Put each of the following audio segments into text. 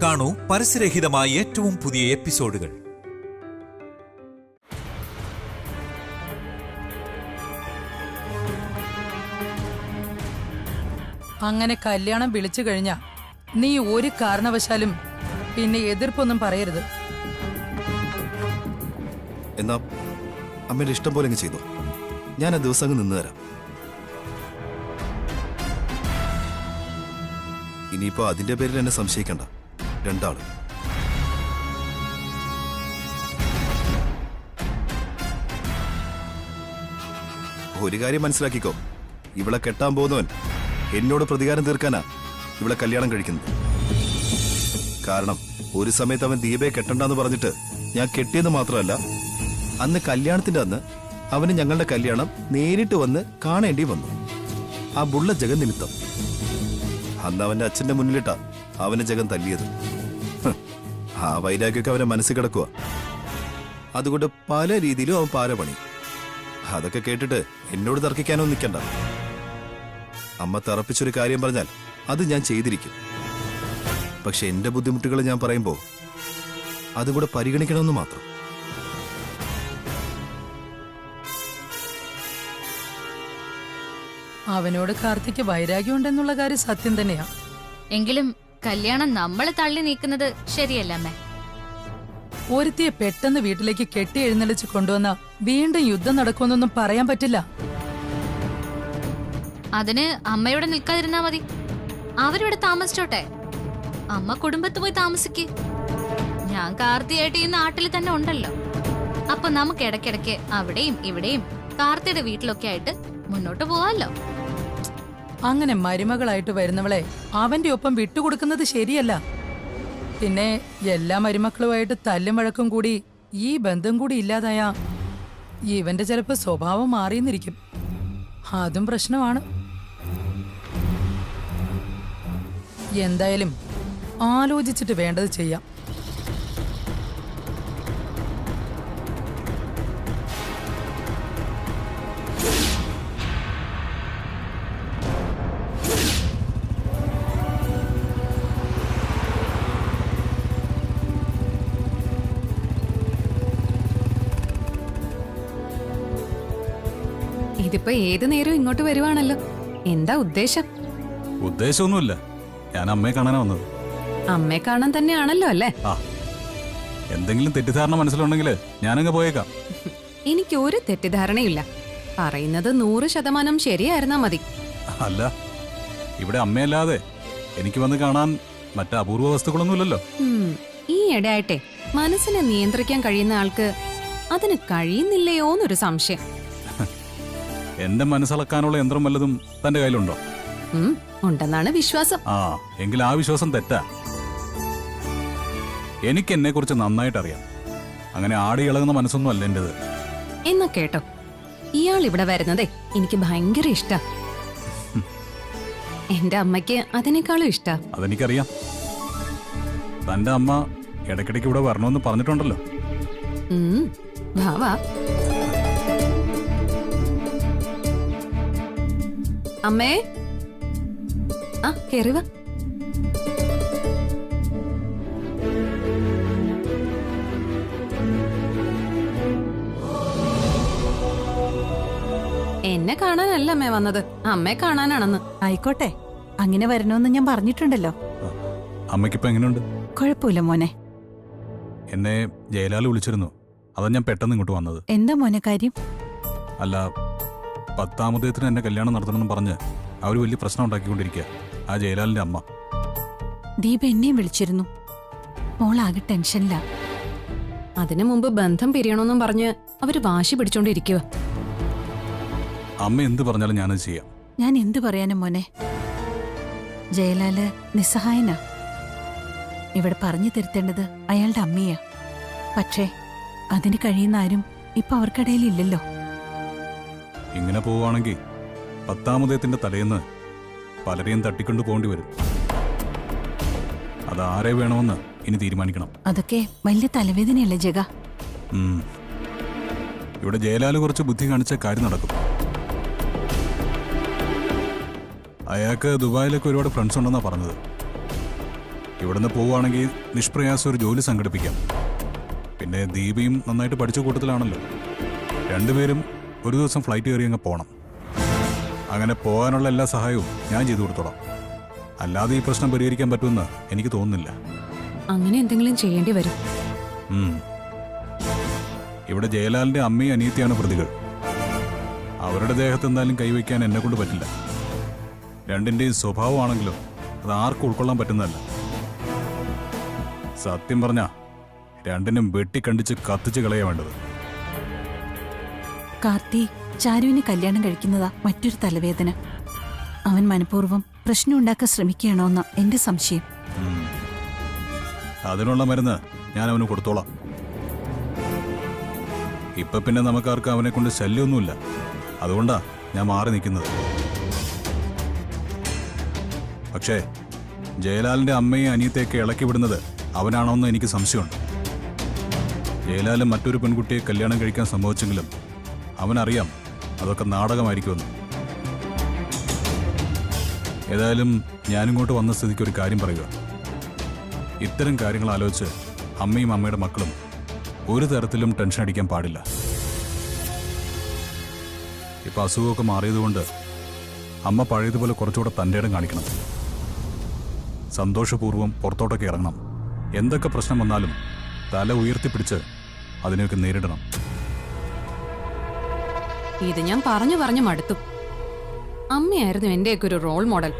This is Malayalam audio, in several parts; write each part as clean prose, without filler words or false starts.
കാണൂ പരസ്യരഹിതമായ ഏറ്റവും പുതിയ എപ്പിസോഡുകൾ. അങ്ങനെ കല്യാണം വിളിച്ചു കഴിഞ്ഞാ നീ ഒരു കാരണവശാലും പിന്നെ എതിർപ്പൊന്നും പറയരുത്. എന്നാ അമ്മയുടെ ഇഷ്ടം പോലെ അങ്ങ് ചെയ്തു. ഞാൻ ആ ദിവസം അങ്ങ് നിന്ന് തരാം. ഇനിയിപ്പോ അതിന്റെ പേരിൽ എന്നെ സംശയിക്കണ്ട രണ്ടാളും. ഒരു കാര്യം മനസ്സിലാക്കിക്കോ, ഇവളെ കെട്ടാൻ പോകുന്നവൻ എന്നോട് പ്രതികാരം തീർക്കാനാ ഇവളെ കല്യാണം കഴിക്കുന്നത്. കാരണം ഒരു സമയത്ത് അവൻ ദീപയെ കെട്ടണ്ടെന്ന് പറഞ്ഞിട്ട് ഞാൻ കെട്ടിയെന്ന് മാത്രമല്ല, അന്ന് കല്യാണത്തിന്റെ അന്ന് അവന് ഞങ്ങളുടെ കല്യാണം നേരിട്ട് വന്ന് കാണേണ്ടി വന്നു. ആ ബുള്ള ജഗൻ നിമിത്തം. അന്ന് അവന്റെ അച്ഛന്റെ മുന്നിലിട്ടാ അവനെ ജഗൻ തല്ലിയത്. ആ വൈരാഗ്യമൊക്കെ അവന്റെ മനസ്സിൽ കിടക്കുക. അതുകൊണ്ട് പല രീതിയിലും അവൻ പാര പണി. അതൊക്കെ കേട്ടിട്ട് എന്നോട് തർക്കിക്കാനോ നിൽക്കണ്ട. അമ്മ തറപ്പിച്ചൊരു കാര്യം പറഞ്ഞാൽ അത് ഞാൻ ചെയ്തിരിക്കും. പക്ഷെ എന്റെ ബുദ്ധിമുട്ടുകൾ ഞാൻ പറയുമ്പോ അതും കൂടെ പരിഗണിക്കണമെന്ന് മാത്രം. അവനോട് കാർത്തിക്ക് വൈരാഗ്യമുണ്ടെന്നുള്ള കാര്യം സത്യം തന്നെയാ. എങ്കിലും കല്യാണം നമ്മള് തള്ളി നീക്കുന്നത് ശരിയല്ല അമ്മേ. ഒരുത്തിയെ പെട്ടെന്ന് വീട്ടിലേക്ക് കെട്ടി എഴുന്നള്ളിച്ച് കൊണ്ടുവന്ന വീണ്ടും യുദ്ധം നടക്കുമെന്നൊന്നും പറയാൻ പറ്റില്ല. അതിന് അമ്മയോടെ നിൽക്കാതിരുന്നാ മതി. അവരിവിടെ താമസിച്ചോട്ടെ. അമ്മ കുടുംബത്ത് പോയി താമസിക്ക്. ഞാൻ കാർത്തിയായിട്ട് ഈ നാട്ടിൽ തന്നെ ഉണ്ടല്ലോ. അപ്പൊ നമുക്ക് ഇടയ്ക്കിടയ്ക്ക് അവിടെയും ഇവിടെയും കാർത്തിയുടെ വീട്ടിലൊക്കെ ആയിട്ട് മുന്നോട്ട് പോവാല്ലോ. അങ്ങനെ മരുമകളായിട്ട് വരുന്നവളെ അവന്റെ ഒപ്പം വിട്ടുകൊടുക്കുന്നത് ശരിയല്ല. പിന്നെ എല്ലാ മരുമക്കളുമായിട്ട് തല്ലും വഴക്കും കൂടി ഈ ബന്ധം കൂടി ഇല്ലാതായ ഇവന്റെ ചിലപ്പോ സ്വഭാവം മാറിയെന്നിരിക്കും. അതും പ്രശ്നമാണ്. എന്തായാലും ആലോചിച്ചിട്ട് വേണ്ടത് ചെയ്യാം. ഇതിപ്പോ ഏത് നേരം ഇങ്ങോട്ട് വരുവാണല്ലോ. എന്താ ഉദ്ദേശം? ഉദ്ദേശമൊന്നുമില്ല, ഞാൻ അമ്മയെ കാണാനാ വന്നത്. അമ്മയെ കാണാൻ തന്നെയാണല്ലോ അല്ലേ? എന്തെങ്കിലും തെറ്റിദ്ധാരണ മനസ്സിലുണ്ടെങ്കിൽ ഞാനങ്ങ് പോയേക്കാം. എനിക്ക് ഒരു തെറ്റിദ്ധാരണയില്ല. പറയുന്നത് 100% ശരിയായിരുന്നാ മതി. അല്ല, ഇവിടെ അമ്മയല്ലാതെ എനിക്ക് വന്ന് കാണാൻ മറ്റ് അപൂർവ വസ്തുക്കളൊന്നുമില്ലല്ലോ. ഈ ഇടയായിട്ടെ മനസ്സിനെ നിയന്ത്രിക്കാൻ കഴിയുന്ന ആൾക്ക് അതിന് കഴിയുന്നില്ലയോന്നൊരു സംശയം. എന്റെ മനസ്സളക്കാനുള്ള യന്ത്രം വല്ലതും തന്റെ കയ്യിലുണ്ടോ? ഉണ്ടെന്നാണ് വിശ്വാസം. എങ്കിൽ ആ വിശ്വാസം തെറ്റാ. എനിക്ക് എന്നെ കുറിച്ച് നന്നായിട്ട് അറിയാം. അങ്ങനെ ആടി ഇളകുന്ന മനസ്സൊന്നും അല്ല എന്റേത്. എന്നാ കേട്ടോ, ഇയാൾ ഇവിടെ വരുന്നതേ എനിക്ക് ഭയങ്കര ഇഷ്ടാ. എന്റെ അമ്മയ്ക്ക് അതിനേക്കാളും ഇഷ്ടാ. അതെനിക്കറിയാം. തന്റെ അമ്മ ഇടയ്ക്കിടയ്ക്ക് ഇവിടെ വരണമെന്ന് പറഞ്ഞിട്ടുണ്ടല്ലോ. ഭാവാ. അമ്മേ, കേറിവാ. എന്നെ കാണാനല്ല അമ്മേ വന്നത്, അമ്മയെ കാണാനാണെന്ന്. ആയിക്കോട്ടെ, അങ്ങനെ വരണമെന്ന് ഞാൻ പറഞ്ഞിട്ടുണ്ടല്ലോ. അമ്മയ്ക്കിപ്പോ എങ്ങനെയുണ്ട്? കുഴപ്പമില്ല മോനെ. എന്നെ ജയലാൽ വിളിച്ചിരുന്നു. അതാ ഞാൻ പെട്ടെന്ന് ഇങ്ങോട്ട് വന്നത്. എന്താ മോനെ കാര്യം? അല്ല, 10ാം ഉദയത്തിന് എന്നെ കല്യാണം നടത്തണമെന്ന് പറഞ്ഞ് അവര് വലിയ പ്രശ്നം ഉണ്ടാക്കിക്കൊണ്ടിരിക്കുക, ആ ജയലാലിന്റെ അമ്മ. ദീപ എന്നെയും വിളിച്ചിരുന്നു. മോളാകെ ടെൻഷനില്ല. അതിനു മുമ്പ് ബന്ധം പിരിയണമെന്നും പറഞ്ഞ് അവര് വാശി പിടിച്ചോണ്ടിരിക്കുക. അമ്മ എന്ത് പറഞ്ഞാലും ഞാനത് ചെയ്യാം. ഞാൻ എന്ത് പറയാനും മോനെ, ജയലാല് നിസ്സഹായനാ. ഇവിടെ പറഞ്ഞു തിരുത്തേണ്ടത് അയാളുടെ അമ്മയാ. പക്ഷേ അതിന് കഴിയുന്ന ആരും ഇപ്പൊ അവർക്കിടയിൽ ഇല്ലല്ലോ. ഇങ്ങനെ പോവുകയാണെങ്കിൽ 10ാം ഉദയത്തിന്റെ തലേന്ന് പലരെയും തട്ടിക്കൊണ്ടു പോകേണ്ടി വരും. അതാരെ വേണമെന്ന് ഇനി തീരുമാനിക്കണം. അതൊക്കെ വലിയ തലവേദനയല്ലേ ജഗ? ഇവിടെ ജയലാല് കുറച്ച് ബുദ്ധി കാണിച്ച കാര്യം നടക്കും. അയാൾക്ക് ദുബായിലൊക്കെ ഒരുപാട് ഫ്രണ്ട്സ് ഉണ്ടെന്നാ പറഞ്ഞത്. ഇവിടുന്ന് പോവുകയാണെങ്കിൽ നിഷ്പ്രയാസം ഒരു ജോലി സംഘടിപ്പിക്കാം. പിന്നെ ദീപയും നന്നായിട്ട് പഠിച്ച കൂട്ടത്തിലാണല്ലോ. രണ്ടുപേരും ഒരു ദിവസം ഫ്ലൈറ്റ് കയറി അങ്ങ് പോകണം. അങ്ങനെ പോകാനുള്ള എല്ലാ സഹായവും ഞാൻ ചെയ്തു കൊടുത്തോളാം. അല്ലാതെ ഈ പ്രശ്നം പരിഹരിക്കാൻ പറ്റുമെന്ന് എനിക്ക് തോന്നുന്നില്ല. അങ്ങനെ എന്തെങ്കിലും ചെയ്യേണ്ടി വരും. ഇവിടെ ജയലാലിന്റെ അമ്മയും അനിയത്തിയാണ് പ്രതികൾ. അവരുടെ ദേഹത്ത് എന്തായാലും കൈവയ്ക്കാൻ എന്നെ കൊണ്ട് പറ്റില്ല. രണ്ടിന്റെയും സ്വഭാവമാണെങ്കിലോ അത് ആർക്കും ഉൾക്കൊള്ളാൻ പറ്റുന്നതല്ല. സത്യം പറഞ്ഞ രണ്ടിനും വെട്ടിക്കണ്ടിച്ച് കത്തിച്ച് കളയാ വേണ്ടത്. കാർത്തി, ചാരുവിനെ കല്യാണം കഴിക്കുന്നതാ മറ്റൊരു തലവേദന. അവൻ മനഃപൂർവ്വം പ്രശ്നം ഉണ്ടാക്കാൻ ശ്രമിക്കുകയാണോന്ന എന്റെ സംശയം. അതിനുള്ള മരുന്ന് ഞാൻ അവന് കൊടുത്തോളാം. ഇപ്പൊ പിന്നെ നമുക്കാർക്ക് അവനെ കൊണ്ട് ശല്യമൊന്നുമില്ല. അതുകൊണ്ടാ ഞാൻ മാറി നിൽക്കുന്നത്. പക്ഷേ ജയലാലിന്റെ അമ്മയും അനിയത്തെയൊക്കെ ഇളക്കി വിടുന്നത് അവനാണോന്ന് എനിക്ക് സംശയമുണ്ട്. ജയലാലും മറ്റൊരു പെൺകുട്ടിയെ കല്യാണം കഴിക്കാൻ സംഭവിച്ചെങ്കിലും അവനറിയാം അതൊക്കെ നാടകമായിരിക്കുമെന്ന്. ഏതായാലും ഞാനിങ്ങോട്ട് വന്ന സ്ഥിതിക്ക് ഒരു കാര്യം പറയുക. ഇത്തരം കാര്യങ്ങൾ ആലോചിച്ച് അമ്മയും അമ്മയുടെ മക്കളും ഒരു തരത്തിലും ടെൻഷൻ അടിക്കാൻ പാടില്ല. ഇപ്പൊ അസുഖമൊക്കെ മാറിയതുകൊണ്ട് അമ്മ പഴയതുപോലെ കുറച്ചുകൂടെ തൻ്റെ ഇടം കാണിക്കണം. സന്തോഷപൂർവ്വം പുറത്തോട്ടൊക്കെ ഇറങ്ങണം. എന്തൊക്കെ പ്രശ്നം വന്നാലും തല ഉയർത്തിപ്പിടിച്ച് അതിനെയൊക്കെ നേരിടണം. ഇത് ഞാൻ പറഞ്ഞു പറഞ്ഞു മടുത്തു. അമ്മയായിരുന്നു എന്റെയൊക്കെ ഒരു റോൾ മോഡൽ.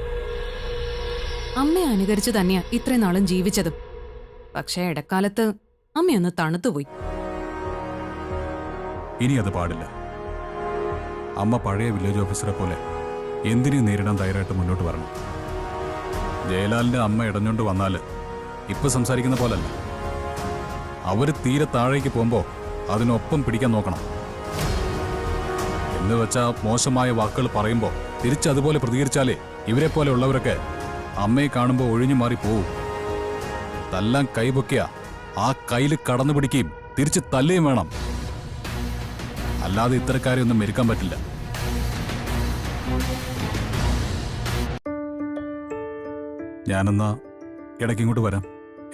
അമ്മയെ അനുകരിച്ച് തന്നെയാ ഇത്രയും നാളും ജീവിച്ചതും. പക്ഷേ ഇടക്കാലത്ത് അമ്മയൊന്ന് തണുത്തുപോയി. ഇനി അത് പാടില്ല. അമ്മ പഴയ വില്ലേജ് ഓഫീസറെ പോലെ എന്തിനേയും നേരിടാൻ തയ്യാറായിട്ട് മുന്നോട്ട് വരണം. ജയലാലിന്റെ അമ്മ ഇടഞ്ഞോണ്ട് വന്നാല് ഇപ്പൊ സംസാരിക്കുന്ന പോലല്ല. അവര് തീരെ താഴേക്ക് പോകുമ്പോ അതിനൊപ്പം പിടിക്കാൻ നോക്കണം. എന്ന് വെച്ചാ മോശമായ വാക്കുകൾ പറയുമ്പോ തിരിച്ചതുപോലെ പ്രതികരിച്ചാലേ ഇവരെ പോലെ ഉള്ളവരൊക്കെ അമ്മയെ കാണുമ്പോൾ ഒഴിഞ്ഞു മാറി പോവും. തല്ലാൻ കൈപൊക്കിയ ആ കയ്യിൽ കടന്നു പിടിക്കുകയും തിരിച്ച് തല്ലുകയും വേണം. അല്ലാതെ ഇത്തരക്കാരെ ഒന്നും മെരുക്കാൻ പറ്റില്ല. ഞാനെന്നാ ഇടയ്ക്കിങ്ങോട്ട് വരാം.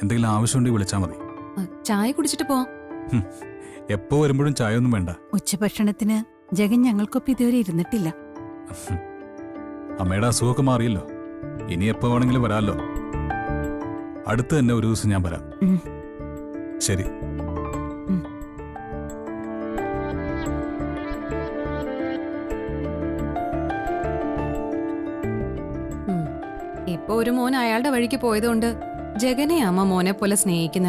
എന്തെങ്കിലും ആവശ്യമുണ്ടെങ്കിൽ വിളിച്ചാൽ മതി. ചായ കുടിച്ചിട്ട് പോവാം. എപ്പോ വരുമ്പോഴും ചായ ഒന്നും വേണ്ട. ഉച്ചഭക്ഷണത്തിന് ജഗൻ ഞങ്ങൾക്കൊപ്പം ഇതുവരെ ഇരുന്നിട്ടില്ല. അമ്മയുടെ അസുഖമൊക്കെ മാറിയല്ലോ. ഇനി എപ്പോ വേണമെങ്കിലും വരാമല്ലോ. അടുത്ത് തന്നെ ഒരു ദിവസം ഞാൻ വരാം. ശരി. ഇപ്പൊ ഒരു മോൻ അയാളുടെ വഴിക്ക് പോയതുകൊണ്ട് ജഗനെ അമ്മ മോനെ പോലെ സ്നേഹിക്കുന്ന.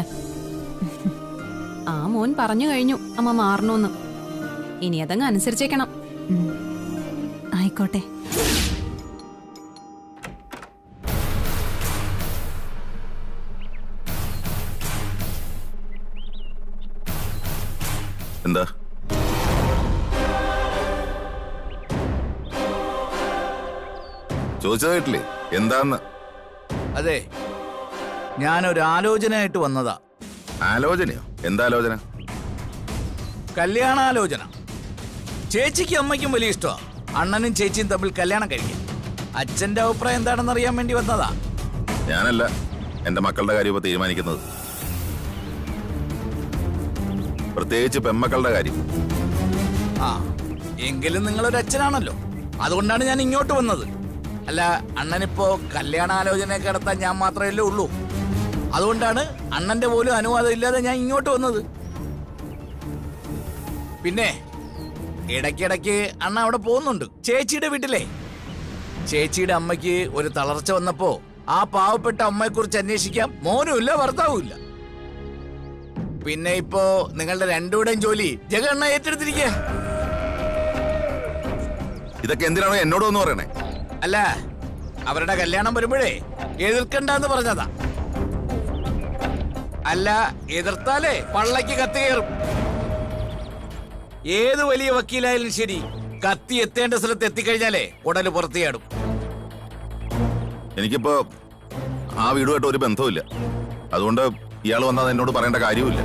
ആ മോൻ പറഞ്ഞു കഴിഞ്ഞു അമ്മ മാറണോന്ന്. ഇനി അതങ്ങ് അനുസരിച്ചേക്കണം. ആയിക്കോട്ടെ. എന്താ ചോദിച്ചത് കേട്ടില്ലേ? എന്താന്ന്? അതെ, ഞാനൊരു ആലോചനയായിട്ട് വന്നതാ. ആലോചനയോ? എന്താ ആലോചന? കല്യാണാലോചന. ചേച്ചിക്കും അമ്മയ്ക്കും വലിയ ഇഷ്ടമാ അണ്ണനും ചേച്ചിയും തമ്മിൽ കല്യാണം കഴിക്കാൻ. അച്ഛന്റെ അഭിപ്രായം എന്താണെന്ന് അറിയാൻ വേണ്ടി വന്നതാ. ഞാനല്ല എന്റെ മക്കളുടെ കാര്യം ഇപ്പൊ തീരുമാനിക്കുന്നത്. പ്രത്യേകിച്ച് പെമ്മക്കളുടെ കാര്യം. ആ, എങ്കിലും നിങ്ങളൊരു അച്ഛനാണല്ലോ, അതുകൊണ്ടാണ് ഞാൻ ഇങ്ങോട്ട് വന്നത്. അല്ല, അണ്ണനിപ്പോ കല്യാണാലോചനയൊക്കെ നടത്താൻ ഞാൻ മാത്രമല്ലേ ഉള്ളൂ. അതുകൊണ്ടാണ് അണ്ണന്റെ പോലും അനുവാദം ഇല്ലാതെ ഞാൻ ഇങ്ങോട്ട് വന്നത്. പിന്നെ ഇടയ്ക്കിടയ്ക്ക് അണ്ണ അവിടെ പോകുന്നുണ്ട് ചേച്ചിയുടെ വീട്ടിലെ. ചേച്ചിയുടെ അമ്മയ്ക്ക് ഒരു തളർച്ച വന്നപ്പോ ആ പാവപ്പെട്ട അമ്മയെക്കുറിച്ച് അന്വേഷിക്കാം മോനുമില്ല ഭർത്താവുമില്ല. പിന്നെ ഇപ്പോ നിങ്ങളുടെ രണ്ടുകൂടെയും ജോലി ജഗണ്ണ ഏറ്റെടുത്തിരിക്കുക. ഇതൊക്കെ എന്തിനാണോ എന്നോടൊന്ന് പറയണേ? അല്ല, അവരുടെ കല്യാണം വരുമ്പോഴേ എതിർക്കണ്ടെന്ന് പറഞ്ഞതാ. അല്ല, എതിർത്താലേ പള്ളക്ക് കത്തി കയറും. ഏത് വലിയ വക്കീലായാലും ശരി, കത്തി എത്തേണ്ട സ്ഥലത്ത് എത്തിക്കഴിഞ്ഞാലേ ഉടല് പുറത്തിയാടും. എനിക്കിപ്പോ ആ വീടുമായിട്ട് ഒരു ബന്ധവുമില്ല. അതുകൊണ്ട് ഇയാൾ വന്നാൽ എന്നോട് പറയേണ്ട കാര്യവുമില്ല.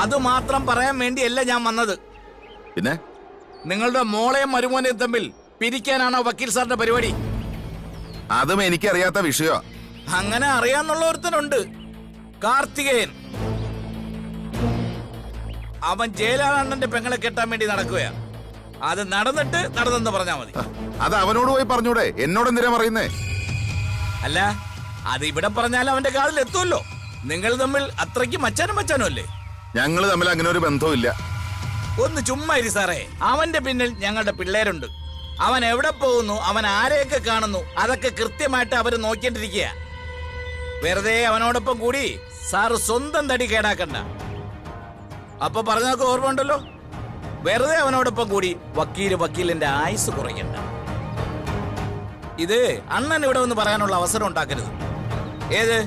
അത് മാത്രം പറയാൻ വേണ്ടിയല്ല ഞാൻ വന്നത്. പിന്നെ നിങ്ങളുടെ മോളെയും മരുമോനെയും തമ്മിൽ പിരിക്കാനാണോ വക്കീൽ സാറിന്റെ പരിപാടി? അതും എനിക്കറിയാത്ത വിഷയമാ. അങ്ങനെ അറിയാന്നുള്ള ഒരുത്തനുണ്ട്, കാർത്തികേയൻ. അവൻ ജയലാലണ്ണന്റെ പെങ്ങളെ കെട്ടാൻ വേണ്ടി നടക്കുകയാ. അത് നടന്നെന്ന് പറഞ്ഞാ മതി. അത് അവനോട് പോയി പറഞ്ഞൂടെ? എന്നോട് എന്തിനാ പറയുന്നേ? അല്ല, അത് ഇവിടെ പറഞ്ഞാൽ അവന്റെ കാതിൽ എത്തുമല്ലോ. നിങ്ങൾ തമ്മിൽ അത്രയ്ക്ക് മച്ചാനും അല്ലേ? ഞങ്ങൾ തമ്മിൽ അങ്ങനെ ഒരു ബന്ധവുമില്ല. ഒന്ന് ചുമ്മാ ഇരി സാറേ. അവന്റെ പിന്നിൽ ഞങ്ങളുടെ പിള്ളേരുണ്ട്. അവൻ എവിടെ പോകുന്നു, അവൻ ആരെയൊക്കെ കാണുന്നു, അതൊക്കെ കൃത്യമായിട്ട് അവര് നോക്കിണ്ടിരിക്കുക. വെറുതെ അവനോടൊപ്പം കൂടി സാറ് സ്വന്തം തടി കേടാക്കണ്ട. അപ്പൊ പറഞ്ഞതൊക്കെ ഓർമ്മ ഉണ്ടല്ലോ. വെറുതെ അവനോടൊപ്പം കൂടി വക്കീലിന്റെ ആയുസ് കുറയ്ക്കണ്ട. ഇത് അണ്ണൻ ഇവിടെ ഒന്ന് പറയാനുള്ള അവസരം ഉണ്ടാക്കരുത്. ഏത്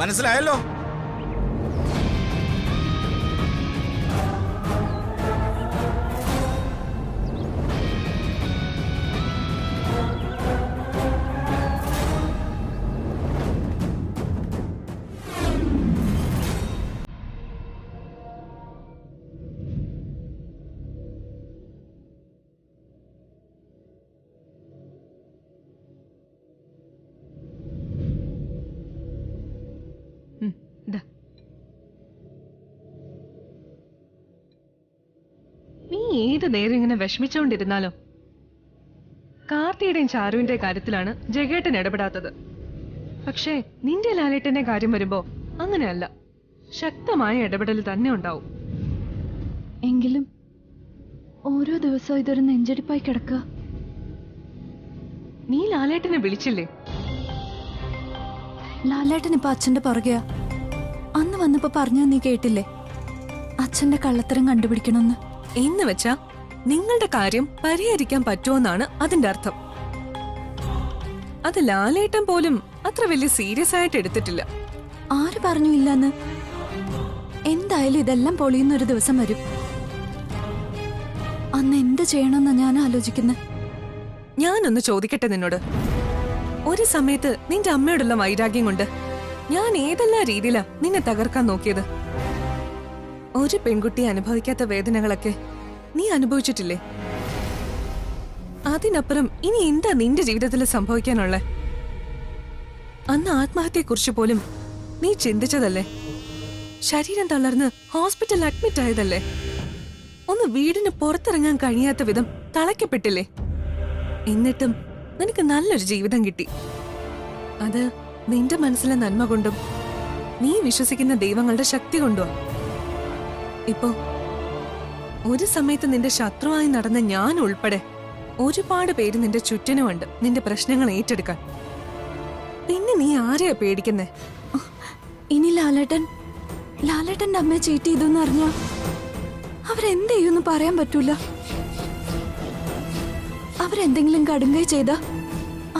മനസ്സിലായല്ലോ? നീ ഏത് നേരം ഇങ്ങനെ വിഷമിച്ചോണ്ടിരുന്നാലോ? കാർത്തിയുടെയും ചാരുവിന്റെ കാര്യത്തിലാണ് ജഗേട്ടൻ ഇടപെടാത്തത്. പക്ഷേ നിന്റെ ലാലേട്ടന്റെ കാര്യം വരുമ്പോ അങ്ങനെയല്ല, ശക്തമായ ഇടപെടൽ തന്നെ ഉണ്ടാവും. എങ്കിലും ഓരോ ദിവസവും ഇതൊരു നെഞ്ചടിപ്പായി കിടക്കുക. നീ ലാലേട്ടനെ വിളിച്ചില്ലേ? ലാലേട്ടൻ ഇപ്പൊ അച്ഛന്റെ പുറകെയാ. അന്ന് വന്നപ്പോ പറഞ്ഞ നീ കേട്ടില്ലേ, അച്ഛന്റെ കള്ളത്തരം കണ്ടുപിടിക്കണമെന്ന്. എന്ന് വെച്ചാ നിങ്ങളുടെ കാര്യം പരിഹരിക്കാൻ പറ്റുമെന്നാണ് അതിന്റെ അർത്ഥം. അത് ലാലേട്ടൻ പോലും അത്ര വലിയ സീരിയസ് ആയിട്ട് എടുത്തിട്ടില്ല. ആര് പറഞ്ഞു ഇല്ലെന്ന്? എന്തായാലും ഇതെല്ലാം പൊളിയുന്നൊരു ദിവസം വരും. അന്ന് എന്ത് ചെയ്യണമെന്നാ ഞാൻ ആലോചിക്കുന്നത്. ഞാനൊന്ന് ചോദിക്കട്ടെ നിന്നോട്. ഒരു സമയത്ത് നിന്റെ അമ്മയോടുള്ള വൈരാഗ്യം കൊണ്ട് ഞാൻ ഏതെല്ലാം രീതിയിലാ നിന്നെ തകർക്കാൻ നോക്കിയത്. ഒരു പെൺകുട്ടി അനുഭവിക്കാത്ത വേദനകളൊക്കെ നീ അനുഭവിച്ചിട്ടില്ലേ? അതിനപ്പുറം ഇനി എന്താ നിന്റെ ജീവിതത്തിൽ സംഭവിക്കാനുള്ളേ? അന്ന് ആത്മഹത്യയെക്കുറിച്ച് പോലും നീ ചിന്തിച്ചതല്ലേ? ശരീരം തളർന്ന് ഹോസ്പിറ്റലിൽ അഡ്മിറ്റ് ആയതല്ലേ? ഒന്ന് വീടിന് പുറത്തിറങ്ങാൻ കഴിയാത്ത വിധം തളയ്ക്കപ്പെട്ടില്ലേ? എന്നിട്ടും നിനക്ക് നല്ലൊരു ജീവിതം കിട്ടി. അത് നിന്റെ മനസ്സിലെ നന്മ കൊണ്ടും നീ വിശ്വസിക്കുന്ന ദൈവങ്ങളുടെ ശക്തി കൊണ്ടുവാ. ഇപ്പോ ഒരു സമയത്ത് നിന്റെ ശത്രുവായി നടന്ന ഞാൻ ഉൾപ്പെടെ ഒരുപാട് പേര് നിന്റെ ചുറ്റിനുമുണ്ട് നിന്റെ പ്രശ്നങ്ങൾ ഏറ്റെടുക്കാൻ. പിന്നെ നീ ആരെയാ പേടിക്കുന്നേ? ഇനി ലാലേട്ടന്റെ അമ്മയെ ചീറ്റ് ചെയ്തെന്ന് അറിഞ്ഞാ അവരെന്ത് ചെയ്യുമെന്ന് പറയാൻ പറ്റൂല. അവരെന്തെങ്കിലും കടുങ്കൈ ചെയ്താ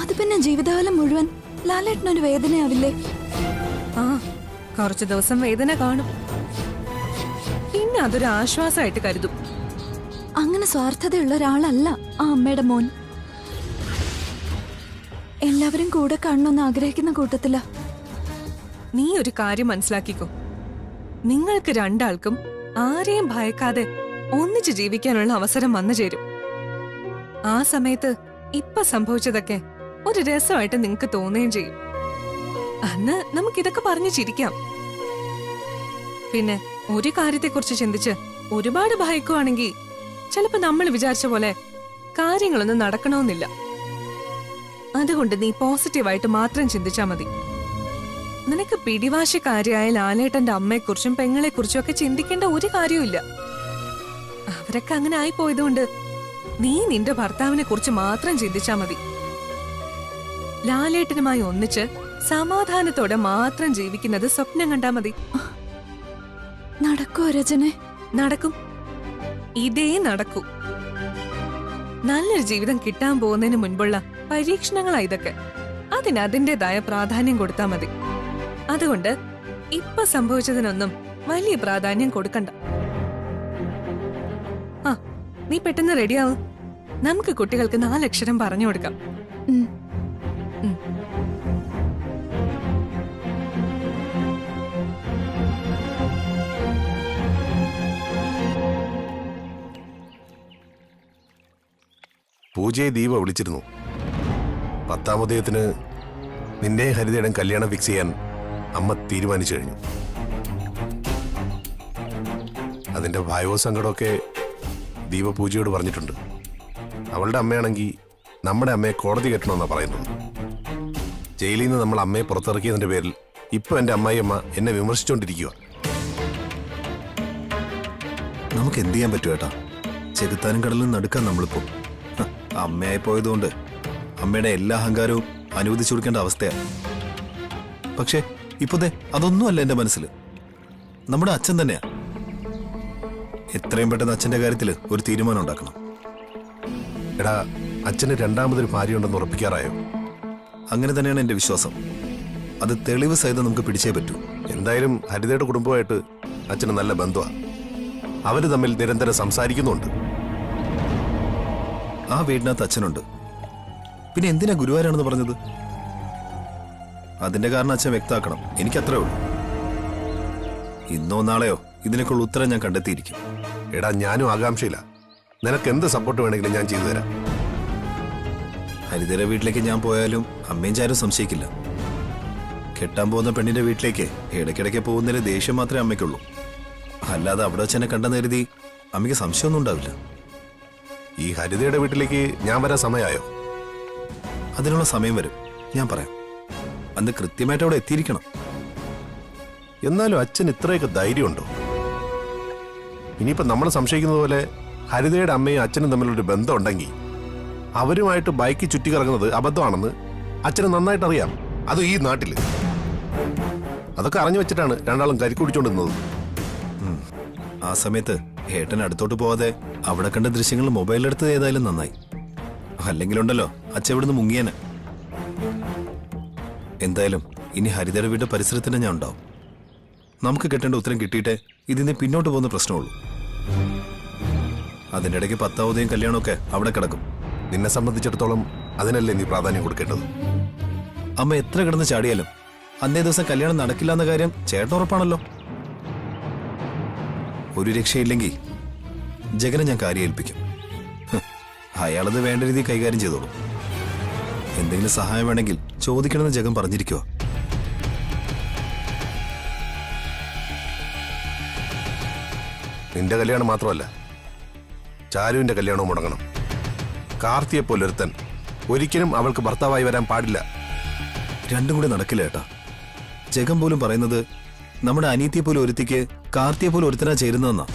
അത് പിന്നെ ജീവിതകാലം മുഴുവൻ ലാലേട്ടനൊരു വേദനയാവില്ലേ? ആ, കുറച്ചു ദിവസം വേദന കാണും, പിന്നെ അതൊരു ആശ്വാസമായിട്ട് കരുതും. അങ്ങനെ സ്വാർത്ഥതയുള്ള ഒരാളല്ല ആ അമ്മയുടെ മോൻ. എല്ലാവരും കൂടെ കാണണമെന്ന് ആഗ്രഹിക്കുന്ന കൂട്ടത്തില. നീ ഒരു കാര്യം മനസ്സിലാക്കിക്കോ. നിങ്ങൾക്ക് രണ്ടാൾക്കും ആരെയും ഭയക്കാതെ ഒന്നിച്ച് ജീവിക്കാനുള്ള അവസരം വന്നു ചേരും. ആ സമയത്ത് ഇപ്പൊ സംഭവിച്ചതൊക്കെ ഒരു രസമായിട്ട് നിങ്ങൾക്ക് തോന്നുകയും ചെയ്യും. അന്ന് നമുക്കിതൊക്കെ പറഞ്ഞു ചിരിക്കാം. പിന്നെ ഒരു കാര്യത്തെക്കുറിച്ച് ചിന്തിച്ച് ഒരുപാട് ഭയക്കുവാണെങ്കിൽ ചിലപ്പോ നമ്മൾ വിചാരിച്ച പോലെ കാര്യങ്ങളൊന്നും നടക്കണമെന്നില്ല. അതുകൊണ്ട് നീ പോസിറ്റീവായിട്ട് മാത്രം ചിന്തിച്ചാ മതി. നിനക്ക് പിടിവാശിക്കാരിയായ ലാലേട്ടന്റെ അമ്മയെക്കുറിച്ചും പെങ്ങളെക്കുറിച്ചും ഒക്കെ ചിന്തിക്കേണ്ട ഒരു കാര്യവുമില്ല. അവരൊക്കെ അങ്ങനെ ആയിപ്പോയതുകൊണ്ട് നീ നിന്റെ ഭർത്താവിനെ കുറിച്ച് മാത്രം ചിന്തിച്ചാ മതി. ലാലേട്ടനുമായി ഒന്നിച്ച് സമാധാനത്തോടെ മാത്രം ജീവിക്കുന്നത് സ്വപ്നം കണ്ടാ മതി. നടക്കോ രചനെ? നടക്കും, ഇതേ നടക്കൂ. നല്ലൊരു ജീവിതം കിട്ടാൻ പോകുന്നതിന് മുൻപുള്ള പരീക്ഷണങ്ങളാ ഇതൊക്കെ. അതിന് അതിൻ്റെതായ പ്രാധാന്യം കൊടുത്താൽ മതി. അതുകൊണ്ട് ഇപ്പൊ സംഭവിച്ചതിനൊന്നും വലിയ പ്രാധാന്യം കൊടുക്കണ്ട. ആ, നീ പെട്ടെന്ന് റെഡിയാവും. നമുക്ക് കുട്ടികൾക്ക് 4 അക്ഷരം പറഞ്ഞു കൊടുക്കാം. പൂജയെ ദീപ വിളിച്ചിരുന്നു. 10ാം ഉദയത്തിന് നിന്റെ ഹരിതയുടെ കല്യാണം ഫിക്സ് ചെയ്യാൻ അമ്മ തീരുമാനിച്ചു കഴിഞ്ഞു. അതിന്റെ ഭയവും സങ്കടമൊക്കെ ദീപപൂജയോട് പറഞ്ഞിട്ടുണ്ട്. അവളുടെ അമ്മയാണെങ്കിൽ നമ്മുടെ അമ്മയെ കോടതി കെട്ടണമെന്നാണ് പറയുന്നത്. ജയിലിൽ നിന്ന് നമ്മൾ അമ്മയെ പുറത്തിറക്കിയതിന്റെ പേരിൽ ഇപ്പൊ എന്റെ അമ്മായിയമ്മ എന്നെ വിമർശിച്ചുകൊണ്ടിരിക്കുക. നമുക്ക് എന്ത് ചെയ്യാൻ പറ്റും ഏട്ടാ? ചെകുത്താനും കടലിലും നടുക്കാൻ നമ്മളിപ്പോ അമ്മയായി പോയതുകൊണ്ട് അമ്മയുടെ എല്ലാ അഹങ്കാരവും അനുവദിച്ചു കൊടുക്കേണ്ട അവസ്ഥയാണ്. പക്ഷെ ഇപ്പോഴത്തെ അതൊന്നുമല്ല എന്റെ മനസ്സിൽ. നമ്മുടെ അച്ഛൻ തന്നെയാ. എത്രയും പെട്ടെന്ന് അച്ഛന്റെ കാര്യത്തിൽ ഒരു തീരുമാനം ഉണ്ടാക്കണം. എടാ, അച്ഛന് രണ്ടാമതൊരു ഭാര്യയുണ്ടെന്ന് ഉറപ്പിക്കാറായോ? അങ്ങനെ തന്നെയാണ് എന്റെ വിശ്വാസം. അത് തെളിവ് സഹിതം നമുക്ക് പിടിച്ചേ പറ്റൂ. എന്തായാലും ഹരിതയുടെ കുടുംബമായിട്ട് അച്ഛന് നല്ല ബന്ധമാണ്. അവര് തമ്മിൽ നിരന്തരം സംസാരിക്കുന്നുണ്ട്. ആ വീടിനകത്ത് അച്ഛനുണ്ട്. പിന്നെ എന്തിനാ ഗുരുവാരാണെന്ന് പറഞ്ഞത്? അതിന്റെ കാരണം അച്ഛൻ വ്യക്തമാക്കണം. എനിക്കത്രേ ഉള്ളൂ. ഇന്നോ നാളെയോ ഇതിനൊക്കെയുള്ള ഉത്തരം ഞാൻ കണ്ടെത്തിയിരിക്കും. എടാ, ഞാനും ആകാംക്ഷയില്ല. നിനക്ക് എന്ത് സപ്പോർട്ട് വേണമെങ്കിലും ഞാൻ ചെയ്തു തരാം. ഹരിതയുടെ വീട്ടിലേക്ക് ഞാൻ പോയാലും അമ്മയും ചാരും സംശയിക്കില്ല. കെട്ടാൻ പോകുന്ന പെണ്ണിന്റെ വീട്ടിലേക്ക് ഇടയ്ക്കിടയ്ക്ക് പോകുന്നതിന് ദേഷ്യം മാത്രമേ അമ്മയ്ക്കുള്ളൂ. അല്ലാതെ അവിടെ വെച്ച് എന്നെ കണ്ടെന്ന് കരുതി അമ്മയ്ക്ക് സംശയമൊന്നും ഉണ്ടാവില്ല. ഈ ഹരിതയുടെ വീട്ടിലേക്ക് ഞാൻ വരാൻ സമയമായോ? അതിനുള്ള സമയം വരും. ഞാൻ പറയാം. അന്ന് കൃത്യമായിട്ട് അവിടെ എത്തിയിരിക്കണം. എന്നാലും അച്ഛൻ ഇത്രയൊക്കെ ധൈര്യമുണ്ടോ? ഇനിയിപ്പോ നമ്മൾ സംശയിക്കുന്നത് പോലെ ഹരിതയുടെ അമ്മയും അച്ഛനും തമ്മിലൊരു ബന്ധം ഉണ്ടെങ്കിൽ അവരുമായിട്ട് ബൈക്ക് ചുറ്റിക്കറങ്ങുന്നത് അബദ്ധമാണെന്ന് അച്ഛന് നന്നായിട്ട് അറിയാം. അത് ഈ നാട്ടില്. അതൊക്കെ അറിഞ്ഞു വെച്ചിട്ടാണ് രണ്ടാളും കരിക്കുടിച്ചോണ്ടിരുന്നത്. ആ സമയത്ത് ഏട്ടൻ അടുത്തോട്ട് പോവാതെ അവിടെ കണ്ട ദൃശ്യങ്ങൾ മൊബൈലിലെടുത്തത് ഏതായാലും നന്നായി. അല്ലെങ്കിലുണ്ടല്ലോ അച്ഛൻ ഇവിടുന്ന് മുങ്ങിയേനെ. എന്തായാലും ഇനി ഹരിതയുടെ വീട് പരിസരത്തിന് ഞാൻ ഉണ്ടാവും. നമുക്ക് കിട്ടേണ്ട ഉത്തരം കിട്ടിയിട്ടേ ഇതിന് പിന്നോട്ട് പോകുന്ന പ്രശ്നമുള്ളൂ. അതിൻ്റെ ഇടയ്ക്ക് പത്താവതയും കല്യാണമൊക്കെ അവിടെ കിടക്കും. നിന്നെ സംബന്ധിച്ചിടത്തോളം അതിനല്ലേ നീ പ്രാധാന്യം കൊടുക്കേണ്ടത്? അമ്മ എത്ര കിടന്ന് ചാടിയാലും അന്നേ ദിവസം കല്യാണം നടക്കില്ല എന്ന കാര്യം ചേട്ടൻ ഉറപ്പാണല്ലോ. ഒരു രക്ഷയില്ലെങ്കിൽ ജഗനെ ഞാൻ കാര്യം ഏൽപ്പിക്കും. അയാളത് വേണ്ട രീതിയിൽ കൈകാര്യം ചെയ്തോളൂ. എന്തെങ്കിലും സഹായം വേണമെങ്കിൽ ചോദിക്കണമെന്ന് ജഗൻ പറഞ്ഞിരിക്കുക. നിന്റെ കല്യാണം മാത്രമല്ല, ചാരുവിന്റെ കല്യാണവും മുടങ്ങണം. കാർത്തിയെ പോലൊരുത്തൻ ഒരിക്കലും അവൾക്ക് ഭർത്താവായി വരാൻ പാടില്ല. രണ്ടും കൂടി നടക്കില്ല ഏട്ടാ. ജഗൻ പോലും പറയുന്നത് നമ്മുടെ അനീതിയെ പോലും ഒരുത്തിക്ക് കാർത്തിയെ പോലും ഒരുത്തനാ ചേരുന്നതെന്നാ.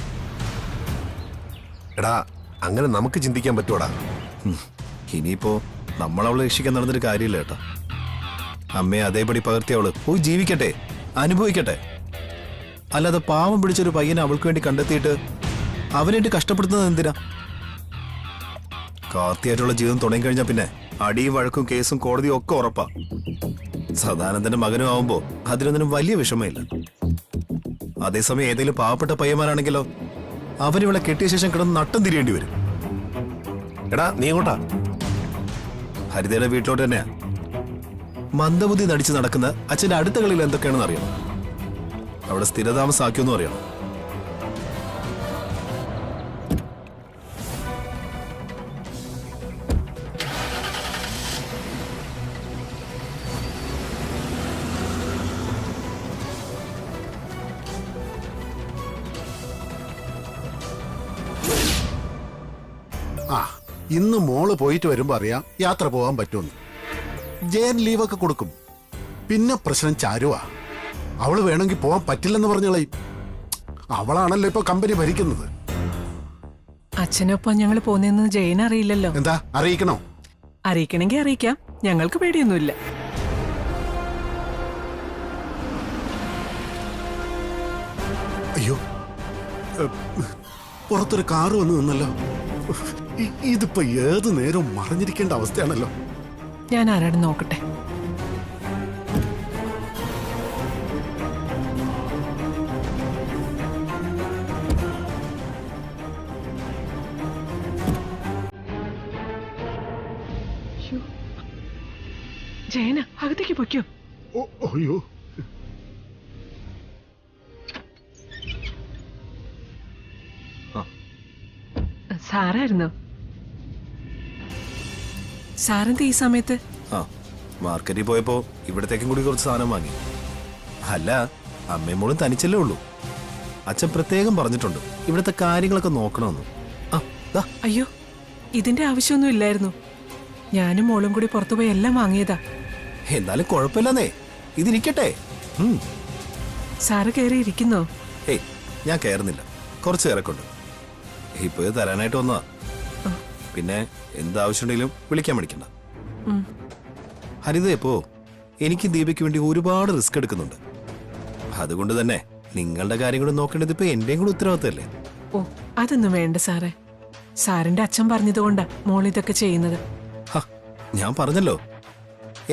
എടാ, അങ്ങനെ നമുക്ക് ചിന്തിക്കാൻ പറ്റൂടാ. ഇനിയിപ്പോ നമ്മളവളെ രക്ഷിക്കാൻ നടന്നൊരു കാര്യമില്ല ഏട്ടാ. അമ്മയെ അതേപടി പകർത്തി അവള് പോയി ജീവിക്കട്ടെ, അനുഭവിക്കട്ടെ. അല്ലാതെ പാവം പിടിച്ചൊരു പയ്യനെ അവൾക്ക് വേണ്ടി കണ്ടെത്തിയിട്ട് അവനായിട്ട് കഷ്ടപ്പെടുത്തുന്നത് എന്തിനാ? കാർത്തിയായിട്ടുള്ള ജീവിതം തുടങ്ങി കഴിഞ്ഞാൽ പിന്നെ അടിയും വഴക്കും കേസും കോടതിയും ഒക്കെ ഉറപ്പാ. സദാനന്ദന്റെ മകനും ആവുമ്പോ അതിനൊന്നിനും വലിയ വിഷമമില്ല. അതേസമയം ഏതെങ്കിലും പാവപ്പെട്ട പയ്യന്മാരാണെങ്കിലോ അവരിവളെ കെട്ടിയ ശേഷം കിടന്ന് നട്ടം തിരിയേണ്ടി വരും. എടാ, നീ എങ്ങോട്ടാ? ഹരിതയുടെ വീട്ടിലോട്ട് തന്നെയാ. മന്ദബുദ്ധി നടിച്ച് നടക്കുന്ന അച്ഛന്റെ അടുത്ത കളിയിൽ എന്തൊക്കെയാണെന്ന് അറിയണം. അവിടെ സ്ഥിരതാമസാക്കിയൊന്നും അറിയണം. ആ, ഇന്ന് മോള് പോയിട്ട് വരുമ്പോ അറിയാം യാത്ര പോകാൻ പറ്റുമെന്ന്. ജയൻ ലീവൊക്കെ കൊടുക്കും. പിന്നെ പ്രശ്നം ചാരുവാ. അവള് വേണമെങ്കിൽ പോവാൻ പറ്റില്ലെന്ന് പറഞ്ഞോളയും. അവളാണല്ലോ ഇപ്പൊ കമ്പനി ഭരിക്കുന്നത്. അച്ഛനൊപ്പം ഞങ്ങൾ പോന്നെന്ന് ജയൻ അറിയില്ലല്ലോ. എന്താ, അറിയിക്കണോ? അറിയിക്കണമെങ്കിൽ അറിയിക്കാം. ഞങ്ങൾക്ക് പേടിയൊന്നുമില്ല. അയ്യോ, പുറത്തൊരു കാറ് വന്ന് നിന്നല്ലോ. ഇതിപ്പോ ഏത് നേരവും മറിഞ്ഞിരിക്കേണ്ട അവസ്ഥയാണല്ലോ. ഞാൻ ആരാണെന്ന് നോക്കട്ടെ. ജയന, അകത്തേക്ക് പൊയ്ക്കോ. അയ്യോ, സാറായിരുന്നോ? സാറെന്താ ഈ സമയത്ത്? മാർക്കറ്റിൽ പോയപ്പോ ഇവിടത്തേക്കും കൂടി കുറച്ച് സാധനം വാങ്ങി. അല്ല, അമ്മയും മോളും തനിച്ചല്ലേ ഉള്ളൂ. അച്ഛൻ പ്രത്യേകം പറഞ്ഞിട്ടുണ്ട് ഇവിടുത്തെ കാര്യങ്ങളൊക്കെ നോക്കണമെന്ന്. ആ ദാ. അയ്യോ, ഇതിന്റെ ആവശ്യമൊന്നും ഇല്ലായിരുന്നു. ഞാനും മോളും കൂടി പുറത്തുപോയി എല്ലാം വാങ്ങിയതാ. എന്നാലും കുഴപ്പമില്ലെന്നേ, ഇതിരിക്കട്ടെ. സാറ് കയറി ഇരിക്കുന്നോ? ഏയ്, ഞാൻ കയറുന്നില്ല, കുറച്ച് തിരക്കുണ്ട്. ഇപ്പൊ ഇത് തരാനായിട്ട് വന്നതാ. പിന്നെ എന്താവശ്യമുണ്ടെങ്കിലും വിളിക്കാൻ മടിക്കണ്ട. ഹരിത ഇപ്പോ എനിക്ക് ദീപയ്ക്ക് വേണ്ടി ഒരുപാട് റിസ്ക് എടുക്കുന്നുണ്ട്. അതുകൊണ്ട് തന്നെ നിങ്ങളുടെ കാര്യം കൂടെ നോക്കേണ്ടത് ഇപ്പൊ എന്റെയും കൂടെ ഉത്തരവാദിത്തമല്ലേ? ഓ, അതൊന്നും വേണ്ട സാറേ. സാറിന്റെ അച്ഛൻ പറഞ്ഞതുകൊണ്ടാ മോൾ ഇതൊക്കെ ചെയ്യുന്നത്. ഞാൻ പറഞ്ഞല്ലോ,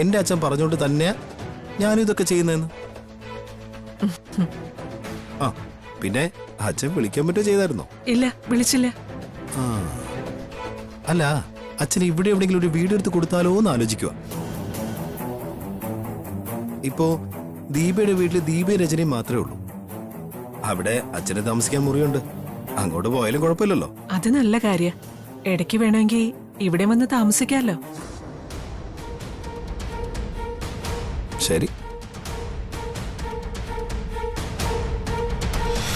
എന്റെ അച്ഛൻ പറഞ്ഞോണ്ട് തന്നെയാ ഞാനും ഇതൊക്കെ ചെയ്യുന്നതെന്ന്. ആ, പിന്നെ അച്ഛൻ വിളിക്കാൻ പറ്റുമോ ചെയ്തായിരുന്നോ? ഇല്ല, വിളിച്ചില്ല. അല്ല, അച്ഛൻ ഇവിടെ എവിടെയെങ്കിലും ഒരു വീട് എടുത്ത് കൊടുത്താലോ എന്ന് ആലോചിക്കുക. ഇപ്പോ ദീപയുടെ വീട്ടിൽ ദീപയും രചനയും മാത്രമേ ഉള്ളൂ. അവിടെ അച്ഛനെ താമസിക്കാൻ മുറിയുണ്ട്. അങ്ങോട്ട് പോയാലും കുഴപ്പമില്ലല്ലോ. അത് നല്ല കാര്യ. ഇടയ്ക്ക് വേണമെങ്കിൽ ഇവിടെ വന്ന് താമസിക്കാലോ. ശരി.